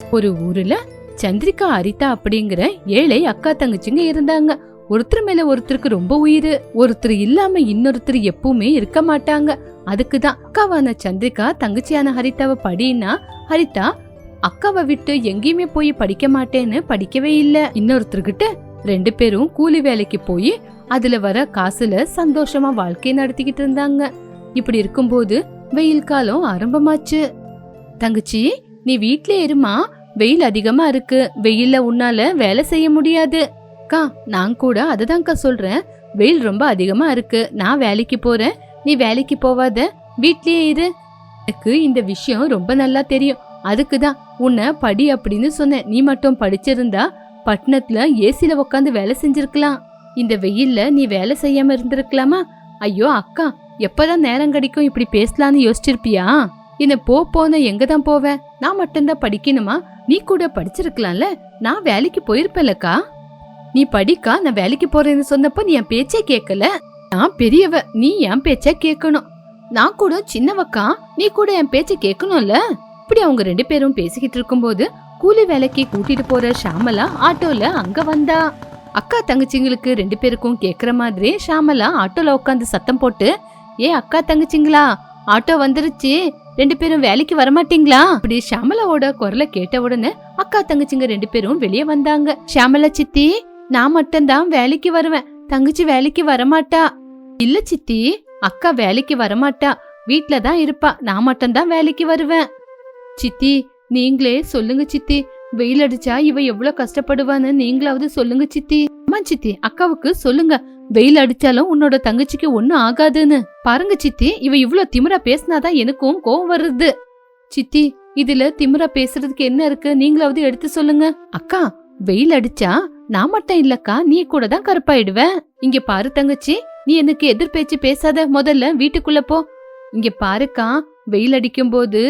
ஒரு ஊர்ல சந்திரிகா ஹரிதா அப்படிங்கிற ஏழை அக்கா தங்கச்சிங்க இருந்தாங்க. ஒருத்தர் மேல ஒருத்தருக்கு ரொம்ப உயிர். ஒருத்தர் இல்லாம இன்னொருத்தர் எப்பவுமே இருக்க மாட்டாங்க. அதுக்குதான் அக்காவான சந்திரிகா தங்கச்சியான ஹரிதாவை படின்னா ஹரிதா அக்காவை விட்டு எங்கேயுமே போய் படிக்க மாட்டேன்னு படிக்கவே இல்ல. இன்னொருத்தர்கிட்ட 2 பேரும் கூலி வேலைக்கு போய் அதுல வர காசுல சந்தோஷமா வாழ்க்கை நடத்திக்கிட்டு இருந்தாங்க. இப்படி இருக்கும்போது வெயில் காலம் ஆரம்பமாச்சு. தங்கச்சி, நீ வீட்ல இருமா, வெயில் அதிகமா இருக்கு, வெயில்ல உன்னால வேலை செய்ய முடியாது. அக்கா, நான் கூட அததான்க்கா சொல்றேன், வெயில் ரொம்ப அதிகமா இருக்கு, நான் வேலைக்கு போறேன், நீ வேலைக்கு போவாத, வீட்லயே இரு. எனக்கு இந்த விஷயம் ரொம்ப நல்லா தெரியும், அதுக்குதான் உன்னை படி அப்படின்னு சொன்னேன். நீ மட்டும் படிச்சிருந்தா பட்டணத்துல ஏசில உக்காந்து வேலை செஞ்சிருக்கலாம். இந்த வெயில்ல நீ வேலை செய்யாம இருந்திருக்கலாமா? ஐயோ அக்கா, எப்பதான் நேரம் கிடைக்கும் இப்படி பேசலான்னு யோசிச்சிருப்பியா? என்ன போன எங்கதான் போவேன்? நான் மட்டும்தான் படிக்கணுமா? நீ கூட படிச்சிருக்கலாம்ல, நான் வேலைக்கு போயிருப்பேலக்கா. நீ படிக்கா, நான் வேலைக்கு போறேன்னு சொன்னப்ப நீ என் பேச்சே கேட்கல. நான் பெரியவ, நீ என் பேச்ச கேட்கணும். நான் கூட சின்னவக்கா, நீ கூட என் பேச்ச கேட்கணும்ல. இப்படி அவங்க 2 பேரும் பேசிக்கிட்டு இருக்கும்போது கூலி வேலைக்கு கூட்டிட்டு போற ஷாமலா ஆட்டோல அங்க வந்தா. அக்கா தங்கச்சிங்களுக்கு 2 பேருக்கும் கேக்குற மாதிரி ஷாமலா ஆட்டோல உட்காந்து சத்தம் போட்டு, ஏ அக்கா தங்கச்சிங்களா, ஆட்டோ வந்துருச்சு, 2 பேரும் வேலைக்கு வரமாட்டீங்களா? அப்படி ஷாமலாவோட குரலை கேட்ட உடனே அக்கா தங்கச்சிங்க 2 பேரும் வெளியே வந்தாங்க. ஷாமலா சித்தி, நான் மட்டும்தான் வேலைக்கு வருவேன், தங்கச்சி வேலைக்கு வரமாட்டா. இல்ல சித்தி, அக்கா வேலைக்கு வரமாட்டா, வீட்லதான் இருப்பா, நான் மட்டும்தான் வேலைக்கு வருவேன். சித்தி, நீங்களே சொல்லுங்க சித்தி, வெயில் அடிச்சா இவ எவ்வளவு கஷ்டப்படுவான்னு நீங்களாவது சொல்லுங்க சித்தி. அம்மா சித்தி, அக்காவுக்கு சொல்லுங்க, வெயில் அடிச்சாலும் உன்னோட தங்கச்சிக்கு ஒண்ணும் ஆகாதுன்னு. பாருங்க சித்தி, இவ இவ்வளவு திமிரா பேசினாதான் எனக்கும் கோவம் வருது. சித்தி, இதுல திமிரா பேசுறதுக்கு என்ன இருக்கு, நீங்களாவது எடுத்து சொல்லுங்க. அக்கா, வெயில் அடிச்சா நான் மட்டும் இல்லக்கா, நீ கூட தான் கருப்பாயிடுவ. இங்க பாரு தங்கச்சி, நீ எனக்கு எதிர்பேச்சு பேசாத, முதல்ல வீட்டுக்குள்ள போ. இங்க பாருக்கா, வெயில் அடிக்கும் போது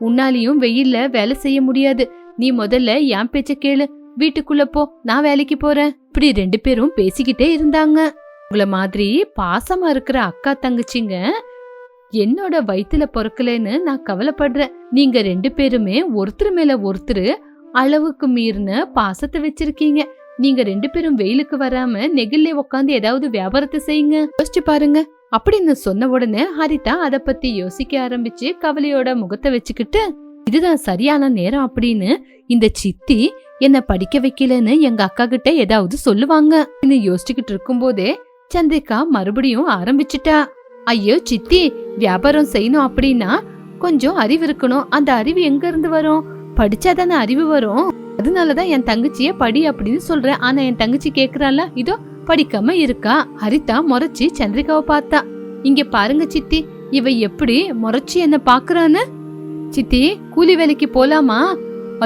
உன்னாலையும் வெயில்ல வேலை செய்ய முடியாது, நீ முதல்ல என் பேச்ச கேளு, வீட்டுக்குள்ள போ, நான் வேலைக்கு போறேன். இப்படி 2 பேரும் பேசிக்கிட்டே இருந்தாங்க. உங்கள மாதிரி பாசமா இருக்கிற அக்கா தங்கச்சிங்க என்னோட வயித்துல பொறக்கலன்னு நான் கவலைப்படுறேன். நீங்க 2 பேருமே ஒருத்தர் மேல ஒருத்தர் அளவுக்கு மீறின பாசத்தை வச்சிருக்கீங்க. நீங்க 2 பேரும் வெயிலுக்கு வராம நெகிழ்ல உட்காந்து ஏதாவது வியாபாரத்தை செய்யுங்க, யோசிச்சு பாருங்க அப்படின்னு சொன்ன உடனே ஹரிதா அத பத்தி யோசிக்க ஆரம்பிச்சு கவலையோட முகத்தை வச்சுக்கிட்டு, இதுதான் சரியான நேரம் அப்படின்னு இந்த சித்தி என்ன படிக்க வைக்கலன்னு எங்க அக்கா கிட்ட ஏதாவது சொல்லுவாங்க யோசிச்சுக்கிட்டு இருக்கும் போதே சந்திரிகா மறுபடியும் ஆரம்பிச்சுட்டா. ஐயோ சித்தி, வியாபாரம் செய்யணும் அப்படின்னா கொஞ்சம் அறிவு இருக்கணும். அந்த அறிவு எங்க இருந்து வரும்? படிச்சாதானே அறிவு வரும். அதனாலதான் என் தங்கச்சிய படி அப்படின்னு சொல்றேன். ஆனா என் தங்கச்சி கேக்குறாளா, இதோ படிக்காம இருக்கா. ஹரிதா முறைச்சி சந்திரிகாவை பார்த்தா. இங்க பாருங்க சித்தி, இவ எப்படி முறைச்சி என்ன பாக்குறான்னு. சித்தி, கூலி வேலைக்கு போலாமா?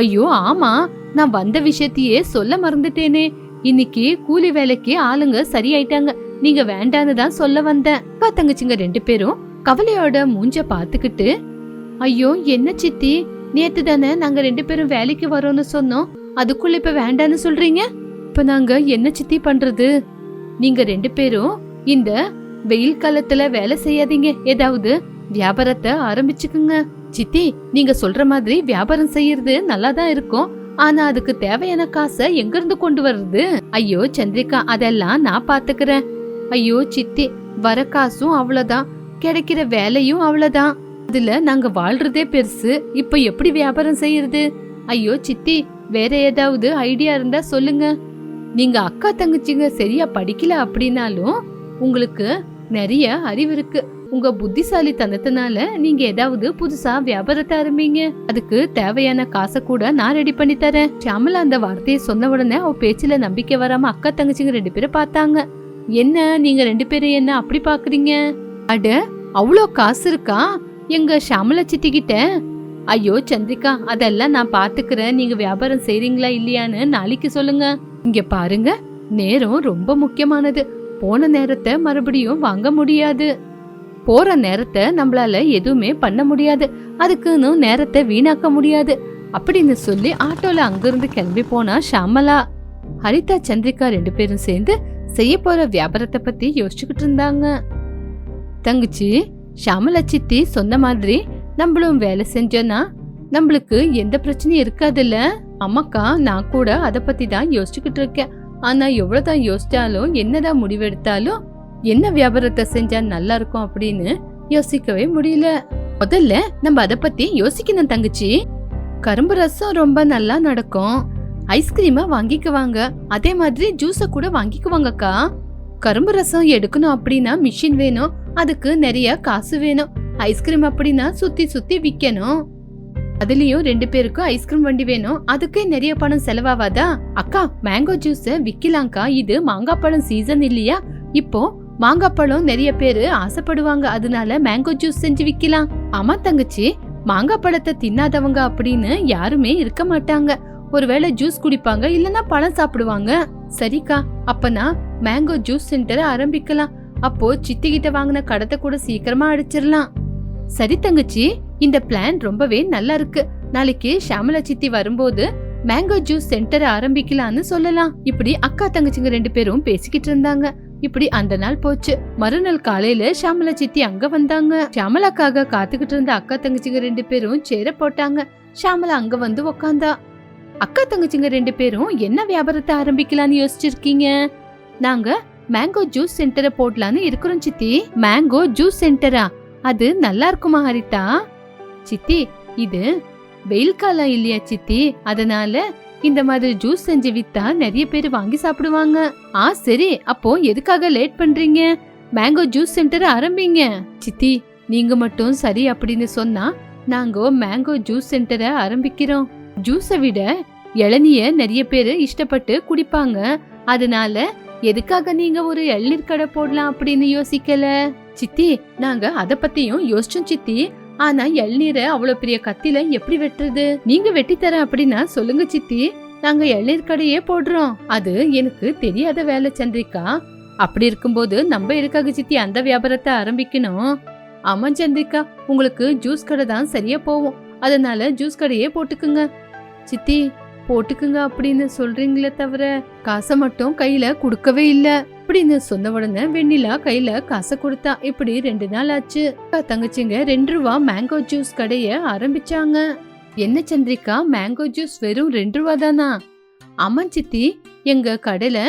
ஐயோ ஆமா, நான் வந்த விஷயத்தையே சொல்ல மறந்துட்டேனே. இன்னைக்கு கூலி வேலைக்கு ஆளுங்க சரியாயிட்டாங்க, நீங்க வேண்டான்னு தான் சொல்ல வந்தேன். அக்கா தங்கச்சிங்க 2 பேரும் கவலையோட மூஞ்ச பாத்துக்கிட்டு, ஐயோ என்ன சித்தி, நேத்து தானே நாங்க 2 பேரும் வேலைக்கு வரோம்னு சொன்னோம், அதுக்குள்ள இப்ப வேண்டான்னு சொல்றீங்க. இப்ப நாங்க என்ன சித்தி பண்றது? நீங்க 2 பேரும் இந்த வெயில் காலத்துல வேலை செய்யாதீங்க, ஏதாவது வியாபாரத்தை ஆரம்பிச்சுக்குங்க. சித்தி, நீங்க சொல்ற மாதிரி வியாபாரம் செய்யறது நல்லாதான் இருக்கும், ஆனா அதுக்கு தேவையான காசை எங்க இருந்து கொண்டு வர்றது? ஐயோ சந்திரிகா, அதெல்லாம் நான் பாத்துக்கிறேன். ஐயோ சித்தி, வர காசும் அவ்வளவுதான், கிடைக்கிற வேலையும் அவ்வளவுதான், அதுல நாங்க வாழ்றதே பெருசு, இப்ப எப்படி வியாபாரம் செய்யறது? ஐயோ சித்தி, வேற ஏதாவது ஐடியா இருந்தா சொல்லுங்க. நீங்க அக்கா தங்கச்சிங்க சரியா படிக்கல அப்படின்னாலும் உங்களுக்கு நிறைய அறிவு இருக்கு. உங்க புத்திசாலித்தனத்தினால நீங்க ஏதாவது புதுசா வியாபாரத்தை ஆரம்பிங்க, அதுக்கு தேவையான காசை கூட நான் ரெடி பண்ணி தரேன். ஷாமலா அந்த வார்த்தையை சொன்ன உடனே அவ பேச்சுல நம்பிக்கை வராம அக்கா தங்கச்சிங்க 2 பேரும் பார்த்தாங்க. என்ன நீங்க 2 பேரும் என்ன அப்படி பாக்குறீங்க? அட, அவ்வளோ காசு இருக்கா எங்க ஷாமலா சித்தி கிட்ட? ஐயோ சந்திரிகா, அதெல்லாம் நான் பாத்துக்கிறேன், நீங்க வியாபாரம் செய்றீங்களா இல்லையான்னு நாளைக்கு சொல்லுங்க. இங்க பாருங்க, நேரம் ரொம்ப முக்கியமானது, போன நேரத்தை மறுபடியும் வாங்க முடியாது, போற நேரத்தை நம்மளால எதுவுமே பண்ண முடியாது, அதுக்குன்னு நேரத்தை வீணாக்க முடியாது அப்படின்னு சொல்லி ஆட்டோல அங்கிருந்து கிளம்பி போனா ஷாமலா. ஹரிதா சந்திரிகா 2 பேரும் சேர்ந்து செய்ய போற வியாபாரத்தை பத்தி யோசிச்சுக்கிட்டு இருந்தாங்க. தங்கச்சி, ஷாமலா சித்தி சொன்ன மாதிரி நம்மளும் வேலை செஞ்சோன்னா நம்மளுக்கு எந்த பிரச்சனையும் இருக்காதுல்ல. அம்மாக்கா, நான் கூட அத பத்தி தான் யோசிச்சுக்கிட்டு இருக்கேன். ஆனா எவ்வளவுதான் யோசிச்சாலும் என்னதான் முடிவெடுத்தாலும் என்ன வியாபாரத்தை செஞ்சா நல்லா இருக்கும் அப்படின்னு யோசிக்கவே முடியல. முதல்ல நம்ம அத பத்தி யோசிக்கணும் தங்கச்சி. கரும்பு ரசம் ரொம்ப நல்லா நடக்கும். ஐஸ்கிரீமை வாங்கிக்குவாங்க, அதே மாதிரி ஜூஸ கூட வாங்கிக்குவாங்கக்கா. கரும்பு ரசம் எடுக்கணும் அப்படின்னா மிஷின் வேணும், அதுக்கு நிறைய காசு வேணும். ஐஸ்கிரீம் அப்படின்னா சுத்தி சுத்தி விக்கணும், அதுலயும் 2 பேருக்கும் ஐஸ்கிரீம் வண்டி வேணும், அதுக்கே நிறைய பணம் செலவாவாதா? அக்கா, மேங்கோ ஜூஸ் விக்கலாம்க்கா. இது மாங்காய் பழம் சீசன் இல்லையா? இப்போ மாங்காய் பழம் நிறைய பேரு ஆசைப்படுவாங்க, அதனால மேங்கோ ஜூஸ் செஞ்சு விக்கலாம். ஆமா தங்கச்சி, மாங்காய் பழத்தை தின்னாதவங்க அப்படின்னு யாருமே இருக்க மாட்டாங்க. ஒருவேளை ஜூஸ் குடிப்பாங்க, இல்லனா பழம் சாப்பிடுவாங்க. சரிக்கா, அப்பனா மேங்கோ ஜூஸ் சென்டரை ஆரம்பிக்கலாம். அப்போ சித்தி கிட்ட வாங்கின கடத்தை கூட சீக்கிரமா அடிச்சிடலாம். சரி தங்கச்சி, இந்த பிளான் ரொம்பவே நல்லா இருக்கு. நாளைக்கு ஷாமலா சித்தி வரும்போது மேங்கோ ஜூஸ் சென்டரை ஆரம்பிக்கலாம்னு சொல்லலாம். இப்படி அக்கா தங்கச்சிங்க 2 பேரும் பேசிக்கிட்டு இருந்தாங்க. இப்படி அந்த நாள் போச்சு. மறுநாள் காலையில ஷாமலா சித்தி அங்க வந்தாங்க. ஷாமலாக்காக காத்துக்கிட்டு இருந்த அக்கா தங்கச்சிங்க 2 பேரும் சேர போட்டாங்க. ஷாமலா அங்க வந்து உக்காந்தா. அக்கா தங்கச்சிங்க 2 பேரும் என்ன வியாபாரத்தை ஆரம்பிக்கலாம்னு யோசிச்சிருக்கீங்க? நாங்க மேங்கோ ஜூஸ் சென்டரை போடலான்னு இருக்கிறோம் சித்தி. மேங்கோ ஜூஸ் சென்டரா? அது நல்லா இருக்குமா ஹரிதா? சித்தி, இது வெயில் காலம் இல்லையா சித்தி, அதனால இந்த மாதிரி ஜூஸ் செஞ்சு வித்தா நிறைய பேர் வாங்கி சாப்பிடுவாங்க. சரி, அப்போ எதுக்காக லேட் பண்றீங்க? மேங்கோ ஜூஸ் சென்டர் ஆரம்பிங்க. சித்தி, நீங்க மட்டும் சரி அப்படின்னு சொன்னா நாங்க மேங்கோ ஜூஸ் சென்டரை ஆரம்பிக்கிறோம். ஜூஸை விட இளநிய நிறைய பேரு இஷ்டப்பட்டு குடிப்பாங்க, அதனால எதுக்காக நீங்க ஒரு இளநீர் கடை போடலாம் அப்படின்னு யோசிக்கல? சித்தி, நாங்க அத பத்தியும் யோசிச்சோம் சித்தி. ஆனா இளநீரை அவ்வளவு பெரிய கத்தில எப்படி வெட்டுறது? நீங்க வெட்டி தர அப்படின்னா சொல்லுங்க சித்தி, நாங்க இளநீர் கடையே போடுறோம். அது எனக்கு தெரியாத வேலை சந்திரிகா. அப்படி இருக்கும்போது நம்ம எதுக்காக சித்தி அந்த வியாபாரத்தை ஆரம்பிக்கணும்? ஆமா சந்திரிகா, உங்களுக்கு ஜூஸ் கடை தான் சரியா போகும், அதனால ஜூஸ் கடையே போட்டுக்குங்க. சித்தி, போட்டுக்குங்க அப்படின்னு சொல்றீங்களே தவிர காசை மட்டும் கையில குடுக்கவே இல்ல அப்படின்னு சொன்ன உடனே வெண்ணிலா கையில காசை கொடுத்தா. இப்படி 2 நாள் ஆச்சு. தங்கச்சிங்க 2 ரூபா மேங்கோ ஜூஸ் கடைய ஆரம்பிச்சாங்க. என்ன சந்திரிகா, மேங்கோ ஜூஸ் வெறும் 2 ரூபா தானா? ஆமா சித்தி, எங்க கடையில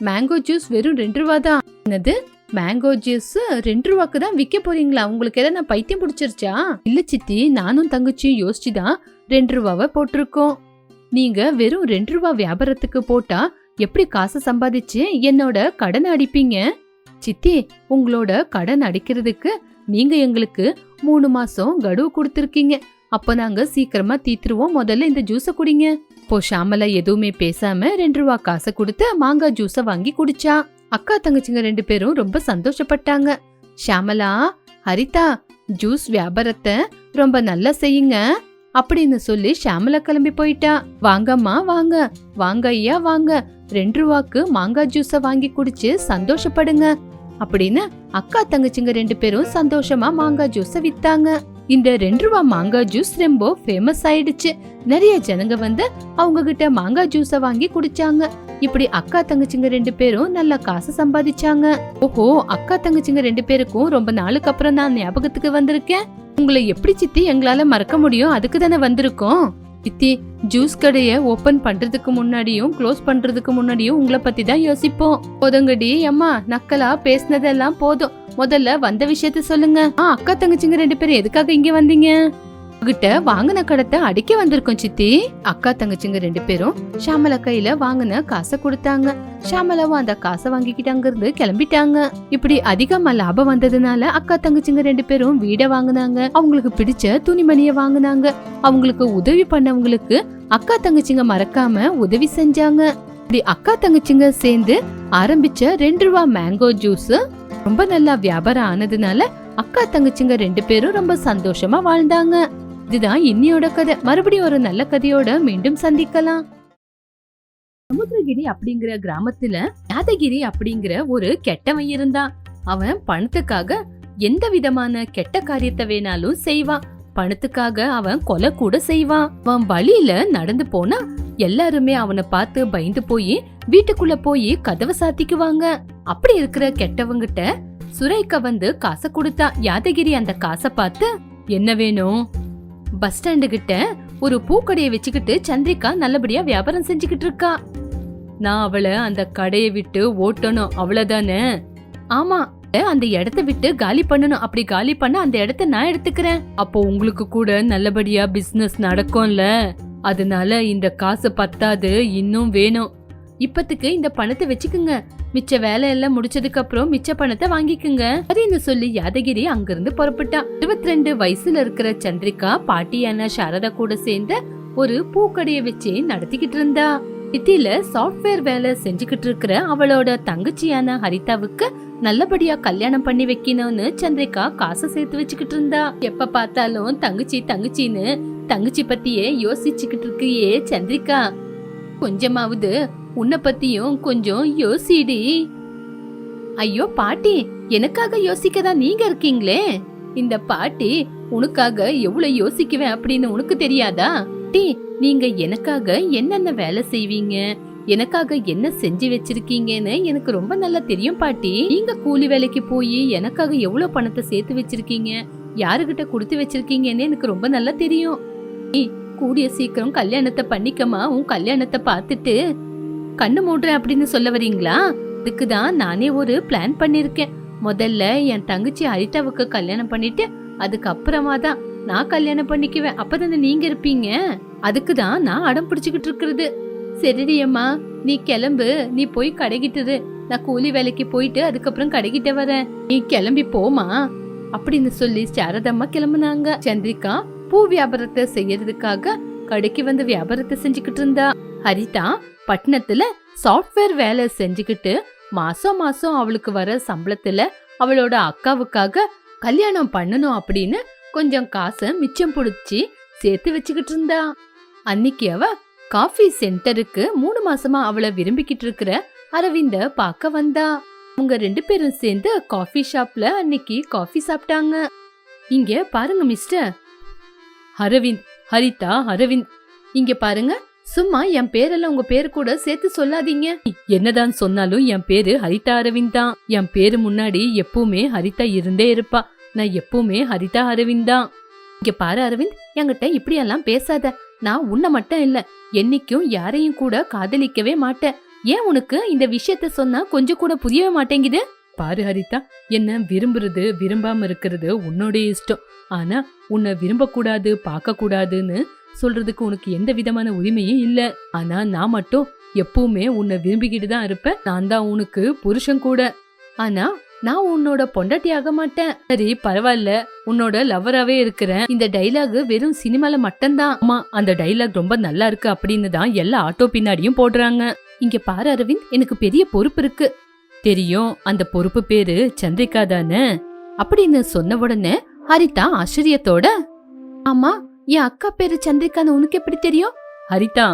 மேங்கோ ஜூஸ் வெறும் 2 ரூபா தான். என்னது, மேங்கோ ஜூஸ் 2 ரூபாக்கு தான் விற்க போறீங்களா? உங்களுக்கு எதாவது நான் பைத்தியம் பிடிச்சிருச்சா? இல்ல சித்தி, நானும் தங்கச்சியும் யோசிச்சுதான் 2 ரூபாவை போட்டிருக்கோம். நீங்க வெறும் 2 ரூபா வியாபாரத்துக்கு போட்டா எப்படி காசு சம்பாதிச்சு என்னோட கடன் அடிப்பீங்க? சித்தி, உங்களோட கடன் அடிக்கிறதுக்கு நீங்க எங்களுக்கு 3 மாசம் கடுவு கொடுத்திருக்கீங்க. அப்ப நாங்க சீக்கிரமா தீத்துருவோம். முதல்ல இந்த ஜூஸ குடிங்க. இப்போ ஷாமலா எதுவுமே பேசாம 2 ரூபா காசை கொடுத்து மாங்காய் ஜூஸ வாங்கி குடிச்சா. அக்கா தங்கச்சிங்க 2 பேரும் ரொம்ப சந்தோஷப்பட்டாங்க. ஷாமலா, ஹரிதா, ஜூஸ் வியாபாரத்தை ரொம்ப நல்லா செய்யுங்க அப்படின்னு சொல்லி ஷாமலா கிளம்பி போயிட்டா. வாங்கம்மா வாங்க, வாங்க ஐயா வாங்க, 2 ரூபாக்கு மாங்காய் ஜூஸ வாங்கி குடிச்சு சந்தோஷப்படுங்க அப்படின்னு அக்கா தங்கச்சிங்க 2 பேரும் சந்தோஷமா மாங்காய் ஜூஸ வித்தாங்க. இந்த 2 ரூபா மாங்காய் ஜூஸ் ரொம்ப ஃபேமஸ் ஆயிடுச்சு. நிறைய ஜனங்க வந்து அவங்க கிட்ட மாங்காய் ஜூஸ வாங்கி குடிச்சாங்க. இப்படி அக்கா தங்கச்சிங்க 2 பேரும் நல்ல காசு சம்பாதிச்சாங்க. ஓஹோ, அக்கா தங்கச்சிங்க 2 பேருக்கும் ரொம்ப நாளுக்கு அப்புறம் நான் ஞாபகத்துக்கு வந்திருக்கேன். உங்களை எப்படி சித்தி எங்களால மறக்க முடியும்? அதுக்கு தானே வந்திருக்கோம். சித்தி, ஜூஸ் கடைய ஓபன் பண்றதுக்கு முன்னாடியும் க்ளோஸ் பண்றதுக்கு முன்னாடியும் உங்களை பத்தி தான் யோசிப்போம். போதுங்கடி அம்மா, நக்கலா பேசினதெல்லாம் போதும். முதல்ல வந்த விஷயத்த சொல்லுங்க. அக்கா தங்கச்சிங்க 2 பேரும் எதுக்காக இங்க வந்தீங்க? கிட்ட வாங்கின கடத்தை அடிக்க வந்திருக்கோம் சித்தி. அக்கா தங்கச்சிங்க 2 பேரும் ஷாமலா கையில வாங்கின காசை கொடுத்தாங்க. ஷாமலாவும் அந்த காசை வாங்கிக்கிட்டு அங்கிருந்து கிளம்பிட்டாங்க. இப்படி அதிகமா லாபம் வந்ததுனால அக்கா தங்கச்சிங்க 2 பேரும் வீட வாங்கினாங்க. அவங்களுக்கு பிடிச்ச துணிமணிய வாங்கினாங்க. அவங்களுக்கு உதவி பண்ணவங்களுக்கு அக்கா தங்கச்சிங்க மறக்காம உதவி செஞ்சாங்க. இப்படி அக்கா தங்கச்சிங்க சேர்ந்து ஆரம்பிச்ச 2 ரூபா மேங்கோ ஜூஸ் ரொம்ப நல்லா வியாபாரம் ஆனதுனால அக்கா தங்கச்சிங்க 2 பேரும் ரொம்ப சந்தோஷமா வாழ்ந்தாங்க. இதுதான் இன்னியோட கதை. மறுபடியும் ஒரு நல்ல கதையோட மீண்டும் சந்திக்கலாம். சமுத்திரகிரி அப்படிங்கிற கிராமத்துல யாதகிரி அப்படிங்கிற ஒரு கெட்டவன் இருந்தான். அவன் பணத்துக்காக எந்த விதமான கெட்ட காரியத்தை வேணாலும் செய்வான். பணத்துக்காக அவன் கொலை கூட செய்வான். அவன் வழியில நடந்து போனா எல்லாருமே அவனை பார்த்து பயந்து போய் வீட்டுக்குள்ள போய் கதவை சாத்திக்குவாங்க. அப்படி இருக்கிற கெட்டவங்கிட்ட சுரேகா வந்து காசை கொடுத்தா. யாதகிரி அந்த காசை பார்த்து, என்ன வேணும்? பஸ் ஸ்டாண்டு கிட்ட ஒரு பூக்கடையை வச்சுக்கிட்டு சந்திரிகா நல்லபடியா வியாபாரம் செஞ்சுக்கிட்டு இருக்கா. நான் அவளை அந்த கடையை விட்டு ஓட்டணும், அவ்வளவுதானே? ஆமா, அந்த இடத்த விட்டு காலி பண்ணணும். அப்படி காலி பண்ண அந்த இடத்த நான் எடுத்துக்கிறேன். அப்போ உங்களுக்கு கூட நல்லபடியா பிசினஸ் நடக்கும்ல. அதனால இந்த காசு பத்தாது, இன்னும் வேணும். இப்பத்துக்கு இந்த பணத்தை வச்சுக்குங்க, மிச்ச வேலை எல்லாம் முடிச்சதுக்கு அப்புறம் மிச்ச பணத்தை வாங்கிக்குங்க அப்படின்னு சொல்லி யாதகிரி அங்கிருந்து புறப்பட்டா. 22 வயசுல இருக்கிற சந்திரிகா பாட்டியான சாரதா கூட சேர்ந்து ஒரு பூக்கடையை வச்சு நடத்திக்கிட்டு இருந்தா. சிட்டில சாஃப்ட்வேர் வேலை செஞ்சுக்கிட்டு இருக்கிற அவளோட தங்கச்சியான ஹரிதாவுக்கு நல்லபடியா கல்யாணம் பண்ணி வைக்கணும்னு சந்திரிகா காசை சேர்த்து வச்சுக்கிட்டு இருந்தா. எப்ப பார்த்தாலும் தங்கச்சி தங்கச்சின்னு தங்கச்சி பத்தியே யோசிச்சுக்கிட்டு இருக்கியே சந்திரிகா, கொஞ்சமாவது உன்னை பத்தியும் கொஞ்சம் யோசிடி. ஐயோ பாட்டி, எனக்காக யோசிக்கதான் நீங்க இருக்கீங்களே. இந்த பாட்டி உனக்காக எவ்வளவு யோசிக்குவேன் அப்படின்னு உனக்கு தெரியாதா? நீங்க எனக்காக என்னென்ன வேலை செய்வீங்க, எனக்காக என்ன செஞ்சு வச்சிருக்கீங்கன்னு எனக்கு ரொம்ப நல்லா தெரியும் பாட்டி. நீங்க கூலி வேலைக்கு போய் எனக்காக எவ்வளவு பணத்தை சேர்த்து வச்சிருக்கீங்க, யாருகிட்ட கொடுத்து வச்சிருக்கீங்கன்னு எனக்கு ரொம்ப நல்லா தெரியும். கூடிய சீக்கிரம் கல்யாணத்தை பண்ணிக்கமா. உன் கல்யாணத்தை பார்த்துட்டு கண்ணு மூடுறேன் அப்படின்னு சொல்ல வரீங்களா? அதுக்குதான் நானே ஒரு பிளான் பண்ணிருக்கேன். முதல்ல என் தங்கச்சி ஹரிதாவுக்கு கல்யாணம் பண்ணிட்டு அதுக்கப்புறமா தான் நான் கல்யாணம் பண்ணிக்குவேன். அப்பதானே நீங்க இருப்பீங்க. அதுக்குதான் நான் அடம் பிடிச்சுக்கிட்டு இருக்கிறது. சரிடி அம்மா, நீ கிளம்பு, நீ போய் கடைகிட்டுரு. நான் கூலி வேலைக்கு போயிட்டு அதுக்கப்புறம் கடைகிட்ட வரேன், நீ கிளம்பி போமா அப்படின்னு சொல்லி சாரதம்மா கிளம்புனாங்க. சந்திரிகா பூ வியாபாரத்தை செய்யறதுக்காக கடைக்கு வந்து வியாபாரத்தை செஞ்சுக்கிட்டு இருந்தா. ஹரிதா பட்டணத்துல சாஃப்ட்வேர் வேலை செஞ்சுக்கிட்டு மாசம் மாசம் அவளுக்கு வர சம்பளத்துல அவளோட அக்காவுக்காக கல்யாணம் பண்ணணும் அப்படின்னு கொஞ்சம் காசை மிச்சம் புடிச்சு சேர்த்து வச்சுக்கிட்டு இருந்தா. அன்னைக்கு அவ காஃபி சென்டருக்கு 3 மாசமா அவளை விரும்பிக்கிட்டு இருக்கிற அரவிந்த பார்க்க வந்தா. அவங்க 2 பேரும் சேர்ந்து காஃபி ஷாப்ல அன்னைக்கு காஃபி சாப்பிட்டாங்க. இங்க பாருங்க மிஸ்டர் அரவிந்த், ஹரிதா அரவிந்த், இங்க பாருங்க. சும்மா என் பேரெல்லாம் உங்க பேரு கூட சேர்த்து சொல்லாதீங்க. என்னதான் சொன்னாலும் என் பேரு ஹரிதா அரவிந்த் தான். என் பேரு முன்னாடி எப்பவுமே ஹரிதா இருந்தே இருப்பா. நான் எப்பவுமே ஹரிதா அரவிந்த் தான். இங்க பாரு அரவிந்த், என்கிட்ட இப்படி எல்லாம் பேசாத. நான் உன்னை மட்டும் இல்ல, என்னைக்கும் யாரையும் கூட காதலிக்கவே மாட்டேன். ஏன் உனக்கு இந்த விஷயத்த சொன்னா கொஞ்சம் கூட புரியவே மாட்டேங்குது? பாரு ஹரிதா, என்ன விரும்புறது விரும்பாம இருக்கிறது உன்னோட இஷ்டம். ஆனா உன்னை விரும்ப கூடாது பார்க்க கூடாதுன்னு சொல்றதுக்கு உனக்கு எந்த விதமான உரிமையும் இல்ல. ஆனா நான் மட்டும் எப்பவுமே உன்னை விரும்பிக்கிட்டு தான் இருப்பேன். நான் தான் உனக்கு புருஷன் கூட. ஆனா நான் உன்னோட பொண்டாட்டி ஆக மாட்டேன். சரி பரவாயில்ல, உன்னோட லவ்வராவே இருக்கிறேன். இந்த டைலாக் வெறும் சினிமால மட்டும்தான். ஆமா, அந்த டைலாக் ரொம்ப நல்லா இருக்கு அப்படின்னு தான் எல்லா ஆட்டோ பின்னாடியும் போடுறாங்க. இங்க பாரு அரவிந்த், எனக்கு பெரிய பொறுப்பு இருக்கு. தெரியும், அந்த பொறுப்பு பேரு சந்திரிகா தானே அப்படின்னு சொன்ன உடனே ஹரிதா ஆச்சரியத்தோட, ஆமா என் அக்கா பேரு சந்திரிகான்னு உனக்கு எப்படி தெரியும்? ஹரிதா,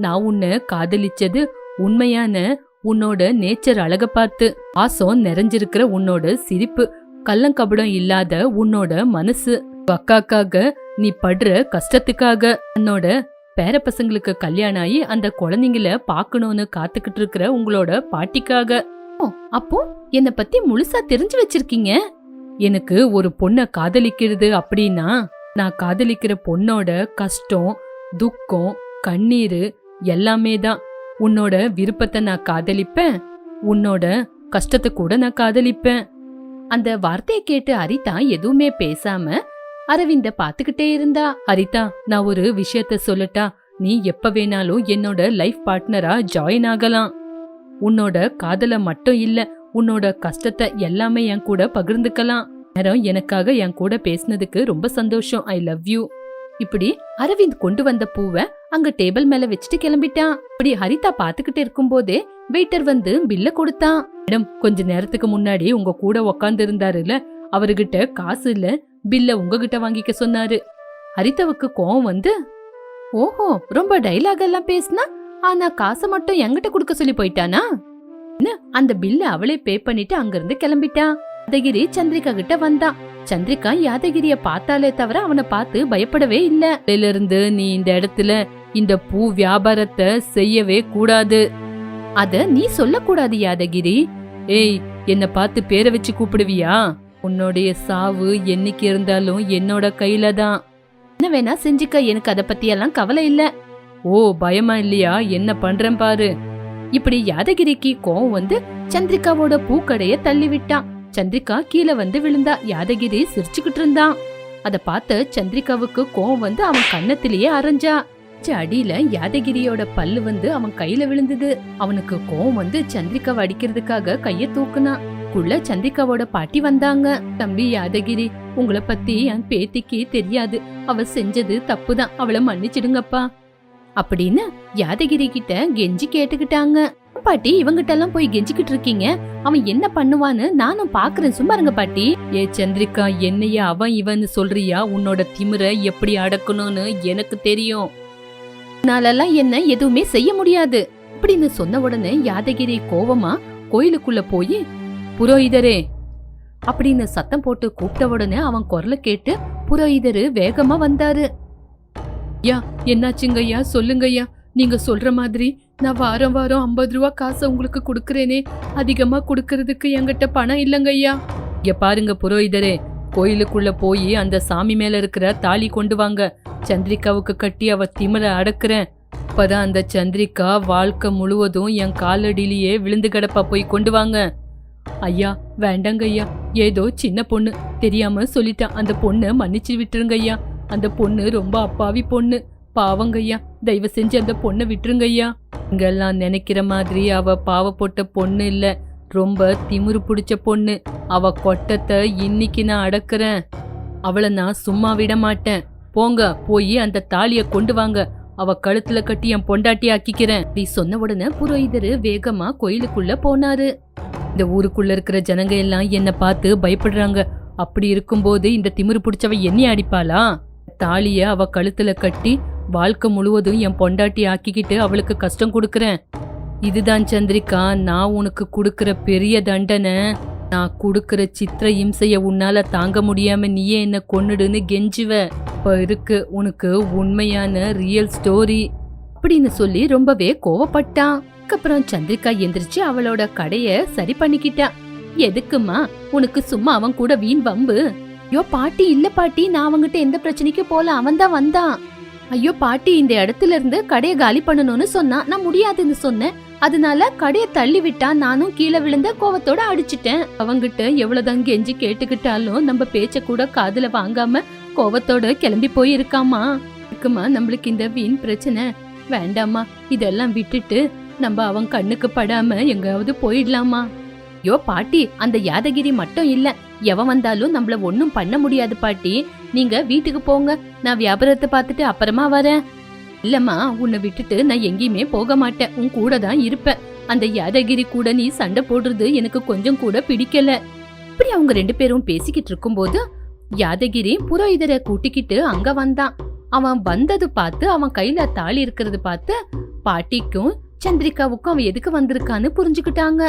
நான் உன்னை காதலிச்சது உண்மையான உன்னோட நேச்சர் அழக பார்த்து, பாசம் நிறைஞ்சிருக்கிற உன்னோட சிரிப்பு, கள்ளங்கபடம் இல்லாத உன்னோட மனசு, அக்காக்காக நீ படுற கஷ்டத்துக்காக, உன்னோட பேர பசங்களுக்கு கல்யாணம் ஆகி அந்த குழந்தைங்கள பாக்கணும்னு காத்துக்கிட்டு இருக்கிற உங்களோட பாட்டிக்காக. அப்போ என்ன பத்தி முழுசா தெரிஞ்சு வச்சிருக்கீங்க. எனக்கு ஒரு பொண்ண காதலிக்கிறது அப்படின்னா, நான் காதலிக்கிற பொண்ணோட கஷ்டம் துக்கம் கண்ணீரு எல்லாமே தான். உன்னோட விருப்பத்தை நான் காதலிப்பேன், உன்னோட கஷ்டத்தை கூட நான் காதலிப்பேன். அந்த வார்த்தையை கேட்டு ஹரிதா எதுவுமே பேசாம அரவிந்த பாத்துக்கிட்டே இருந்தா. ஹரிதா, நான் ஒரு விஷயத்த சொல்லட்டா? நீ எப்ப வேணாலும் என்னோட லைஃப் பார்ட்னரா ஜாயின் ஆகலாம். உன்னோட காதல மட்டும் இல்ல, உன்னோட கஷ்டத்தை எல்லாமே என் கூட பகிர்ந்துக்கலாம். நேரம் எனக்காக என் கூட பேசினதுக்கு ரொம்ப சந்தோஷம். I love you. இப்படி அரவிந்த் கொண்டு வந்த பூவை அங்க டேபிள் மேல வச்சுட்டு கிளம்பிட்டான். இப்படி ஹரிதா பாத்துக்கிட்டு இருக்கும் போதே வெயிட்டர் வந்து பில்ல கொடுத்தான். மேடம், கொஞ்ச நேரத்துக்கு முன்னாடி உங்க கூட உக்காந்து இருந்தாருல, அவர்கிட்ட காசு இல்ல, பில்ல உங்ககிட்ட வாங்கிக்க சொன்னாரு. ஹரிதாவுக்கு கோவம் வந்து, ஓஹோ ரொம்ப டைலாக் எல்லாம் பேசினா, ஆனா காசை மட்டும் என்கிட்ட கொடுக்க சொல்லி போயிட்டானா? அந்த பில்ல அவளே பே பண்ணிட்டு அங்கிருந்து கிளம்பிட்டான். யாதகிரி சந்திரிகா கிட்ட வந்தான். சந்திரிகா யாதகிரிய பார்த்தாலே தவிர அவனை பார்த்து பயப்படவே இல்ல. இருந்து நீ இந்த இடத்துல இந்த பூ வியாபாரத்தை செய்யவே கூடாது. அத நீ சொல்லக்கூடாது யாதகிரி. ஏய், என்ன பார்த்து பேரை வச்சு கூப்பிடுவியா? உன்னுடைய சாவு என்னைக்கு இருந்தாலும் என்னோட கையில தான். என்ன வேணா செஞ்சுக்க, எனக்கு அத பத்தி எல்லாம் கவலை இல்ல. ஓ, பயமா இல்லையா? என்ன பண்றேன் பாரு. இப்படி யாதகிரிக்கு கோவம் வந்து சந்திரிகாவோட பூக்கடைய தள்ளி விட்டான். சந்திரிகா கீழே வந்து விழுந்தா. யாதகிரி சிரிச்சுக்கிட்டு இருந்தான். அத பார்த்த சந்திரிகாவுக்கு கோவம் வந்து அவன் கன்னத்திலேயே அரைஞ்சா. அடியில யாதகிரியோட பல்லு வந்து அவன் கையில விழுந்தது. அவனுக்கு கோவம் வந்து சந்திரிகாவை அடிக்கிறதுக்காக கைய தூக்குனான். சந்திரிகாவோட பாட்டி வந்தாங்க. தம்பி யாதகிரி, உங்களை பத்தி என் பேத்திக்கு தெரியாது, அவ செஞ்சது தப்புதான், அவளை மன்னிச்சிடுங்கப்பா அப்படின்னு யாதகிரி கிட்ட கெஞ்சி கேட்டுக்கிட்டாங்க. பாட்டி, இவங்கிட்ட எல்லாம் போய் கெஞ்சிக்கிட்டு இருக்கீங்க, அவன் என்ன பண்ணுவான்னு நானும் பாக்குறேன், சும்மா இருங்க பாட்டி. ஏ சந்திரிகா, என்னைய அவன் இவன் சொல்றியா? உன்னோட திமிர எப்படி அடக்கணும்னு எனக்கு தெரியும். நாளெல்லாம் என்ன எதுவுமே செய்ய முடியாது அப்படின்னு சொன்ன உடனே யாதகிரி கோவமா கோயிலுக்குள்ள போய், புரோகிதரே அப்படின்னு சத்தம் போட்டு கூப்பிட்ட உடனே அவன் குரலை கேட்டு புரோகிதரு வேகமா வந்தாரு. ஐயா, என்னாச்சுங்க ஐயா? சொல்லுங்க ஐயா. நீங்க சொல்ற மாதிரி நான் வாரம் வாரம் 50 ரூபா காசை உங்களுக்கு கொடுக்கறேனே, அதிகமா கொடுக்கறதுக்கு என்கிட்ட பணம் இல்லைங்க ஐயா. இங்க பாருங்க புரோகிதரே, கோயிலுக்குள்ள போய் அந்த சாமி மேல இருக்கிற தாலி கொண்டு வாங்க. சந்திரிகாவுக்கு கட்டி அவ திமிர அடக்குறேன். அப்பதான் அந்த சந்திரிகா வாழ்க்கை முழுவதும் என் காலடியிலேயே விழுந்து கிடப்பா. போய் கொண்டு வாங்க. ஐயா, வேண்டாங்க ஐயா, ஏதோ சின்ன பொண்ணு, தெரியாம சொல்லிட்டா. அந்த பொண்ணை மன்னிச்சு விட்டுருங்க ஐயா. அந்த பொண்ணு ரொம்ப அப்பாவி பொண்ணு, பாவங்க ஐயா. தயவு செஞ்சு அந்த பொண்ணை விட்டுருங்க ஐயா. இங்கெல்லாம் நினைக்கிற மாதிரி அவ பாவப்பட்ட பொண்ணு இல்ல, ரொம்ப திமிரு பிடிச்ச பொண்ணு. அவ கொட்டத்தை இன்னைக்கு நான் அடக்குறேன். அவளை நான் சும்மா விட மாட்டேன். போங்க, போய் அந்த தாலிய கொண்டு வாங்க. அவ கழுத்துல கட்டி என் பொண்டாட்டி ஆக்கிக்கிறேன். நீ சொன்ன உடனே புரோகிதரு வேகமா கோயிலுக்குள்ள போனாரு. இந்த ஊருக்குள்ள இருக்கிற ஜனங்க எல்லாம் என்ன பார்த்து பயப்படுறாங்க. அப்படி இருக்கும்போது இந்த திமிரு பிடிச்சவ என்னைய அடிப்பாளா? தாலிய அவ கழுத்துல கட்டி வாழ்க்கை முழுவதும் என் பொண்டாட்டி ஆக்கிக்கிட்டு அவளுக்கு கஷ்டம் கொடுக்கறேன். இதுதான் சந்திரிகா, நான் உனக்கு கொடுக்கற பெரிய தண்டனை. நான் கொடுக்கற சித்திர இம்சைய உன்னால தாங்க முடியாம நீயே என்ன கொன்னுடுன்னு கெஞ்சுவ. இப்ப இருக்கு உனக்கு உண்மையான ரியல் ஸ்டோரி அப்படின்னு சொல்லி ரொம்பவே கோவப்பட்டான். அதுக்கப்புறம் சந்திரிகா எந்திரிச்சு அவளோட கடைய சரி பண்ணிக்கிட்டா. எதுக்குமா உனக்கு சும்மா அவன் கூட வீண் வம்பு? ஐயோ பாட்டி, இல்ல பாட்டி, நான் அவங்கிட்ட எந்த பிரச்சனைக்கு போல, அவன் தான் வந்தான். ஐயோ பாட்டி, இந்த இடத்துல இருந்து கடைய காலி பண்ணணும்னு சொன்னா, நான் முடியாதுன்னு சொன்னேன். அதனால கடைய தள்ளி விட்டா, நானும் கீழே விழுந்த கோவத்தோட அடிச்சிட்டேன். அவங்கிட்ட எவ்வளவுதான் கெஞ்சி கேட்டுக்கிட்டாலும் நம்ம பேச்ச கூட காதுல வாங்காம கோவத்தோட கிளம்பி போயிருக்காமா. இருக்குமா நம்மளுக்கு இந்த வீண் பிரச்சனை? வேண்டாமா, இதெல்லாம் விட்டுட்டு நம்ம அவன் கண்ணுக்கு படாம எங்காவது போயிடலாமா? ஐயோ பாட்டி, அந்த யாதகிரி மட்டும் இல்ல, எவன் வந்தாலும் நம்மள ஒன்னும் பண்ண முடியாது பாட்டி. நீங்க வீட்டுக்கு போங்க, நான் வியாபாரத்தை பார்த்துட்டு அப்புறமா வரேன். இல்லம்மா, உன்னை விட்டுட்டு நான் எங்கேயுமே போக மாட்டேன், உன் கூட தான் இருப்பேன். அந்த யாதகிரி கூட நீ சண்டை போடுறது எனக்கு கொஞ்சம் கூட பிடிக்கல. இப்படி அவங்க 2 பேரும் பேசிக்கிட்டு இருக்கும்போது யாதகிரி புரோகிதரை கூட்டிக்கிட்டு அங்க வந்தான். அவன் வந்தது பார்த்து, அவன் கையில தாலி இருக்கிறது பார்த்து பாட்டிக்கும் சந்திரிகாவுக்கும் அவன் எதுக்கு வந்திருக்கான்னு புரிஞ்சுக்கிட்டாங்க.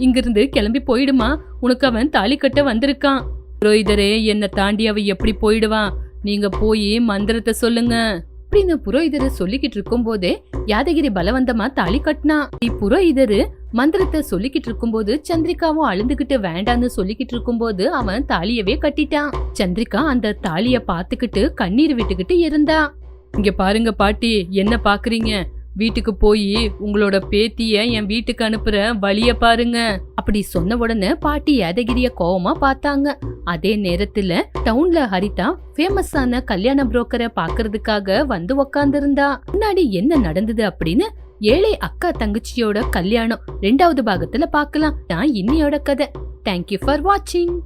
இங்கிருந்து கிளம்பி போயிடுமா, உனக்கு அவன் தாலி கட்ட வந்திருக்கான். புரோகிதரே, என்னை தாண்டி அவ எப்படி போயிடுவான்? நீங்க போய் மந்திரத்தை சொல்லுங்க அப்படின்னு புரோகிதரு சொல்லிக்கிட்டு இருக்கும் போதே யாதகிரி பலவந்தமா தாலி கட்டினா. புரோகிதரு மந்திரத்தை சொல்லிக்கிட்டு இருக்கும்போது சந்திரிகாவும் அழுந்துகிட்டு வேண்டான்னு சொல்லிக்கிட்டு இருக்கும்போது அவன் தாலியவே கட்டிட்டான். சந்திரிகா அந்த தாலிய பாத்துக்கிட்டு கண்ணீர் விட்டுக்கிட்டு இருந்தா. இங்க பாருங்க பாட்டி, என்ன பாக்குறீங்க? வீட்டுக்கு போய் உங்களோட பேத்திய என் வீட்டுக்கு அனுப்புற வழிய பாருங்க அப்படி சொன்ன உடனே பாட்டி யாதகிரிய கோவமா பார்த்தாங்க. அதே நேரத்துல டவுன்ல ஹரிதா ஃபேமஸான கல்யாண புரோக்கரை பாக்குறதுக்காக வந்து உக்காந்து இருந்தா. முன்னாடி என்ன நடந்தது அப்படின்னு ஏழை அக்கா தங்கச்சியோட கல்யாணம் 2வது பாகத்துல பாக்கலாம். நான் இன்னையோட கதை. தேங்க்யூ ஃபார் வாட்சிங்.